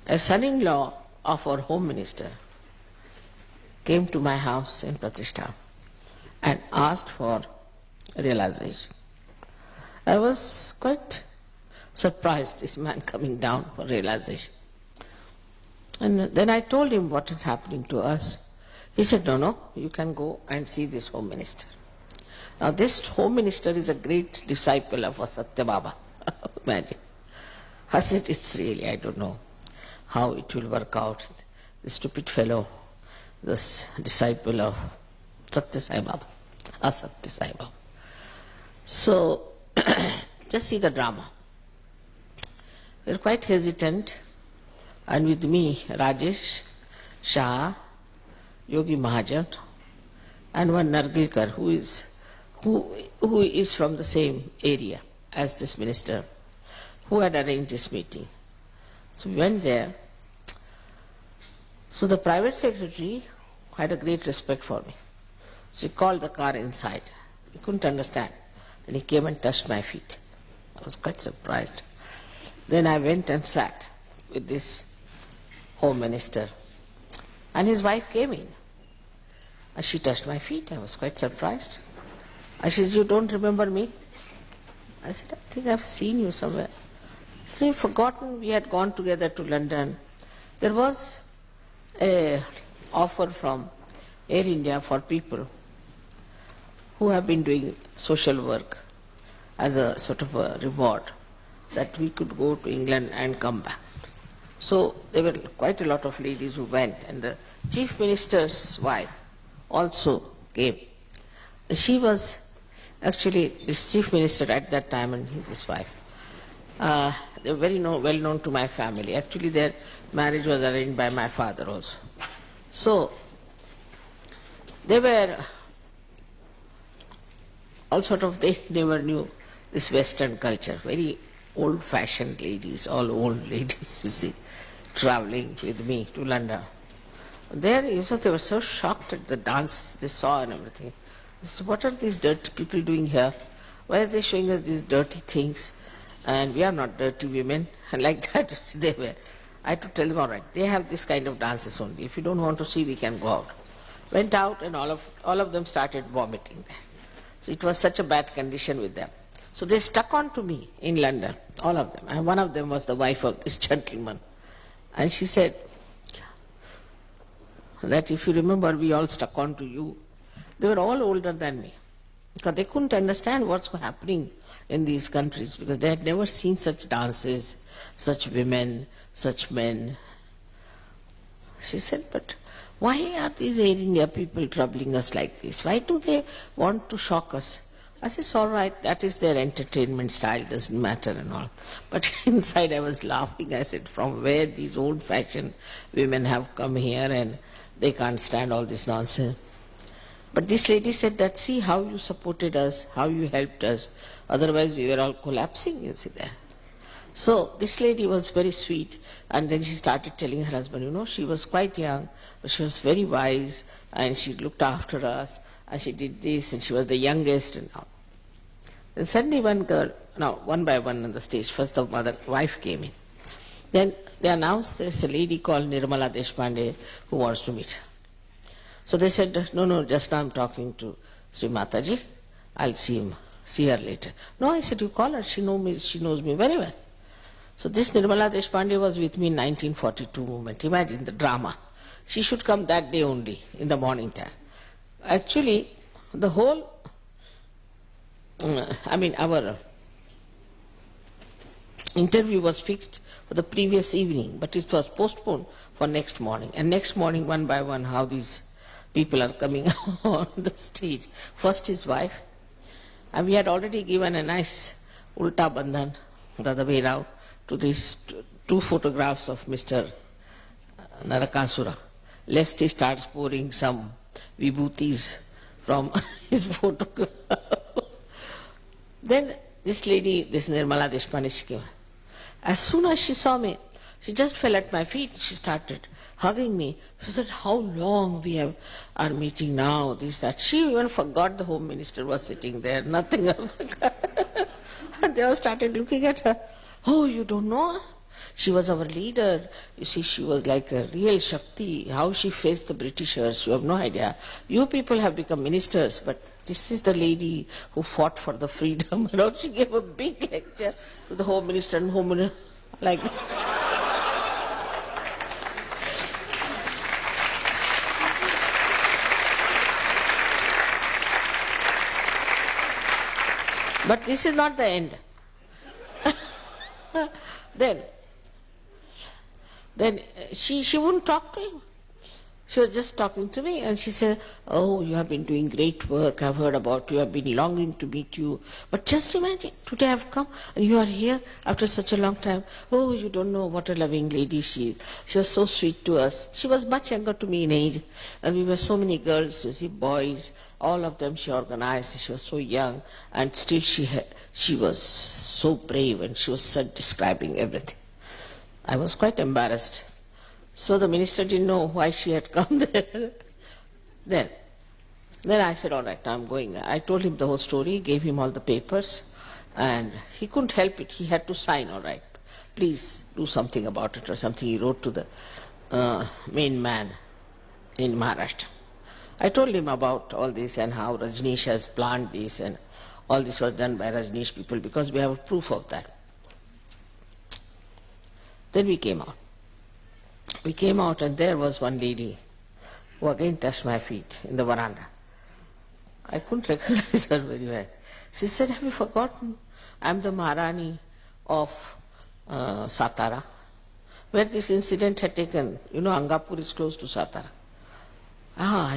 A son-in-law of our Home Minister came to my house in Pratishtha and asked for realization. I was quite surprised, this man coming down for realization. And then I told him what is happening to us. He said, no, you can go and see this Home Minister. Now this Home Minister is a great disciple of Satya Baba. Imagine. I said, it's really, I don't know how it will work out. The stupid fellow, this disciple of Satya Sai Baba, Asatya Sai Baba. So, just see the drama. We were quite hesitant, and with me, Rajesh, Shah, Yogi Mahajan, and one Nargilkar, who is from the same area as this minister, who had arranged this meeting. So we went there. So the private secretary had a great respect for me. She called the car inside. He couldn't understand. Then he came and touched my feet. I was quite surprised. Then I went and sat with this Home Minister. And his wife came in. And she touched my feet. I was quite surprised. And she said, you don't remember me? I said, I think I've seen you somewhere. So you've forgotten we had gone together to London. There was an offer from Air India for people who have been doing social work as a sort of a reward, that we could go to England and come back. So there were quite a lot of ladies who went, and the Chief Minister's wife also came. She was actually this Chief Minister at that time, and his wife. They were very well known to my family. Actually, their marriage was arranged by my father also. So they were all sort of, they never knew this Western culture. Very old-fashioned ladies, all old ladies, you see, traveling with me to London. There, they were so shocked at the dance they saw and everything. They said, what are these dirty people doing here? Why are they showing us these dirty things? And we are not dirty women. And like that, they were. I had to tell them, all right, they have this kind of dances only. If you don't want to see, we can go out. Went out, and all of them started vomiting there. So it was such a bad condition with them. So they stuck on to me in London, all of them. And one of them was the wife of this gentleman. And she said that if you remember, we all stuck on to you. They were all older than me, because they couldn't understand what's happening in these countries, because they had never seen such dances, such women, such men. She said, but why are these Air India people troubling us like this? Why do they want to shock us? I said, it's all right, that is their entertainment style, doesn't matter and all. But inside I was laughing. I said, from where these old-fashioned women have come here and they can't stand all this nonsense. But this lady said that, see how you supported us, how you helped us. Otherwise we were all collapsing, you see there. So this lady was very sweet, and then she started telling her husband, she was quite young, but she was very wise, and she looked after us, and she did this, and she was the youngest and all. Then suddenly one girl, one by one on the stage, first the wife came in. Then they announced there's a lady called Nirmala Deshpande who wants to meet her. So they said, no, just now I'm talking to Sri Mataji. I'll see her later. No, I said, you call her. She knows me very well. So this Nirmala Deshpande was with me in 1942 movement. Imagine the drama. She should come that day only, in the morning time. Actually, the whole, our interview was fixed for the previous evening, but it was postponed for next morning. And next morning, one by one, how these people are coming on the stage. First his wife, and we had already given a nice ulta bandhan, the other way round, to these two photographs of Mr. Narakasura, lest he starts pouring some vibhutis from his photograph. Then this lady, this Nirmala Deshpande, she came. As soon as she saw me, she just fell at my feet. She started hugging me. She said, how long we are meeting now, this, that. She even forgot the Home Minister was sitting there, nothing. And they all started looking at her. Oh, you don't know? She was our leader. You see, she was like a real Shakti. How she faced the Britishers, you have no idea. You people have become ministers, but this is the lady who fought for the freedom. You know, she gave a big lecture to the Home Minister and Home Minister, like that. But this is not the end. Then she wouldn't talk to him. She was just talking to me, and she said, "Oh, you have been doing great work. I've heard about you. I've been longing to meet you. But just imagine, today I've come, and you are here after such a long time. Oh, you don't know what a loving lady she is. She was so sweet to us. She was much younger to me in age, and we were so many girls, you see, boys. All of them she organized. She was so young, and still she was so brave, and she was describing everything. I was quite embarrassed. So the minister didn't know why she had come there. Then I said, all right, now I'm going. I told him the whole story, gave him all the papers, and he couldn't help it. He had to sign, all right, please do something about it or something. He wrote to the main man in Maharashtra. I told him about all this and how Rajneesh has planned this, and all this was done by Rajneesh people because we have proof of that. Then we came out. We came out, and there was one lady who again touched my feet in the veranda. I couldn't recognize her very well. She said, "Have you forgotten? I'm the Maharani of Satara, where this incident had taken. You know, Angapur is close to Satara." Ah,